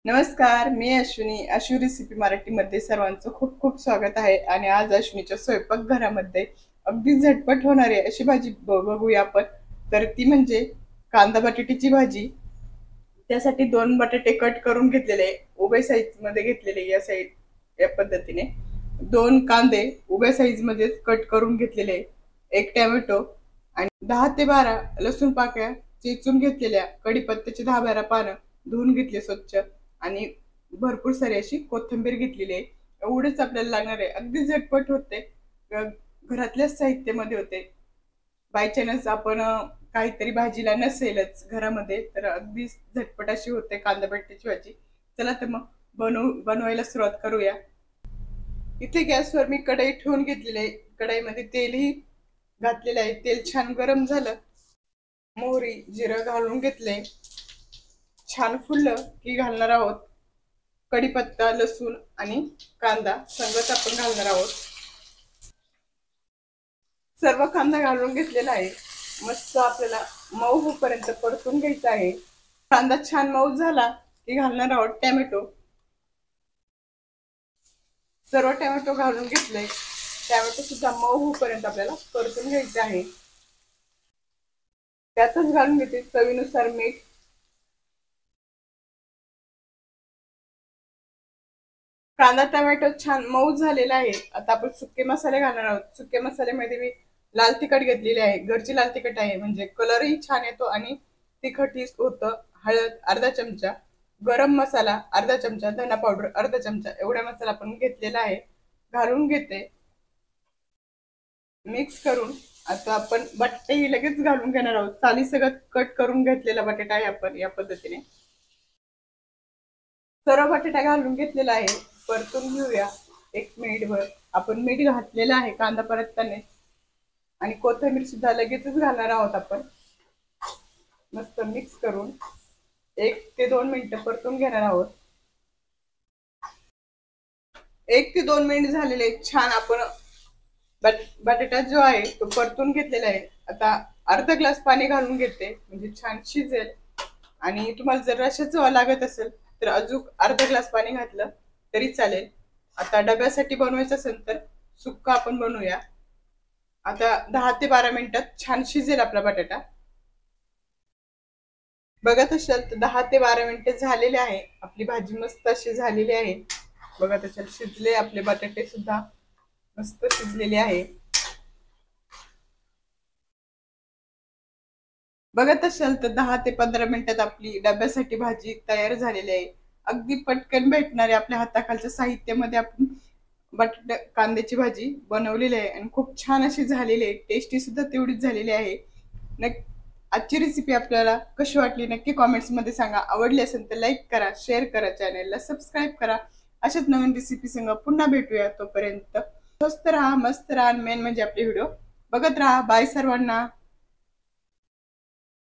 नमस्कार, मी अश्विनी. अश्विनी रेसिपी मराठीमध्ये सर्वांचं खूप खूप स्वागत आहे. आणि आज अश्विनीच्या स्वयंपाकघरामध्ये अगदी झटपट होणारी अशी भाजी बघूया आपण. तर ती म्हणजे कांदा बटाट्याची भाजी. त्यासाठी 2 बटाटे कट करून घेतलेले, उभ्या साईज मध्ये घेतलेले, या पद्धतीने 2 कांदे उभ्या साईज मध्ये कट करून घेतलेले, 1 टोमॅटो आणि 10 ते 12 लसूण पाकळ्या चेचून घेतलेल्या, कढीपत्त्याची 10-12 पानं धुवून घेतले स्वच्छ आणि भरपूर सारी अशी कोथिंबीर घेतलेली आहे. एवढंच आपल्याला लागणार आहे. अगदी झटपट होते. घरातल्याच साहित्यामध्ये होते. बाय चान्स आपण काहीतरी भाजीला नसेलच घरामध्ये तर अगदी झटपट अशी होते कांदा बटाट्याची भाजी. चला तर मग बनवायला सुरुवात करूया. इथे गॅसवर मी कढई ठेवून घेतलेली आहे. कढईमध्ये तेलही घातलेलं आहे. तेल छान गरम झालं, मोहरी जिरं घालून घेतले. छान फुललं की घालणार आहोत कढीपत्ता, लसूण आणि कांदा संगत आपण घालणार आहोत. सर्व कांदा घालून घेतलेला आहे. मस्त आपल्याला मऊ होईपर्यंत परतून घ्यायचा आहे. कांदा छान मऊ झाला की घालणार आहोत टोमॅटो. सर्व टोमॅटो घालून घेतले. टोमॅटो सुद्धा मऊ होईपर्यंत आपल्याला परतून घ्यायचे आहे. त्यातच घालून घेते चवीनुसार मीठ. कांदा टोमॅटो छान मऊ झालेला आहे. आता आपण सुके मसाले घालणार आहोत. सुके मसाल्यामध्ये मी लाल तिखट घेतलेली आहे. घरची लाल तिखट आहे, म्हणजे कलरही छान येतो आणि तिखटही होतं. हळद अर्धा चमचा, गरम मसाला अर्धा चमचा, धना पावडर अर्धा चमचा, एवढा मसाला आपण घेतलेला आहे. घालून घेते, मिक्स करून. आता आपण बटाटे लगेच घालून घेणार आहोत. साली सगळं कट करून घेतलेला बटाटा आहे आपण या पद्धतीने. सर्व बटाटा घालून घेतलेला आहे. परतून घेऊया 1 मिनिटभर. आपण मीठ घातलेलं आहे कांदा परतताना आणि कोथिंबीर सुद्धा लगेचच घालणार आहोत आपण. मस्त मिक्स करून 1 ते 2 मिनिटं परतून घेणार आहोत. 1 ते 2 मिनिट झालेले छान. आपण बटाटा जो आहे तो परतून घेतलेला आहे. आता अर्धा ग्लास पाणी घालून घेते, म्हणजे छान शिजेल. आणि तुम्हाला जर रशाचं लागत असेल तर अजून अर्धा ग्लास पाणी घातलं तरी चालेल. आता डब्यासाठी बनवायचं असेल तर सुक्का आपण बनवूया. आता 10 ते 12 मिनिटात छान शिजेल आपला बटाटा. बघत असाल तर 10 ते 12 मिनिटे झालेले आहे. आपली भाजी मस्त अशी झालेली आहे. बघत असाल शिजले आपले बटाटे सुद्धा मस्त शिजलेले आहे. बघत असाल तर 10 ते 15 मिनिटात आपली डब्यासाठी भाजी तयार झालेली आहे. अगदी पटकन भेटणारे आपल्या हाताखालच्या साहित्यामध्ये आपण बटाटा कांद्याची भाजी बनवलेली आहे आणि खूप छान अशी झालेली आहे. टेस्टी सुद्धा तेवढीच झालेली आहे. आजची रेसिपी आपल्याला कशी वाटली नक्की कॉमेंट्स मध्ये सांगा. आवडली असेल तर लाईक करा, शेअर करा, चॅनलला सबस्क्राईब करा. अशाच नवीन रेसिपी संग पुन्हा भेटूया. तोपर्यंत स्वस्त राहा, मस्त राहा, मेन म्हणजे आपले व्हिडिओ बघत राहा. बाय सर्वांना.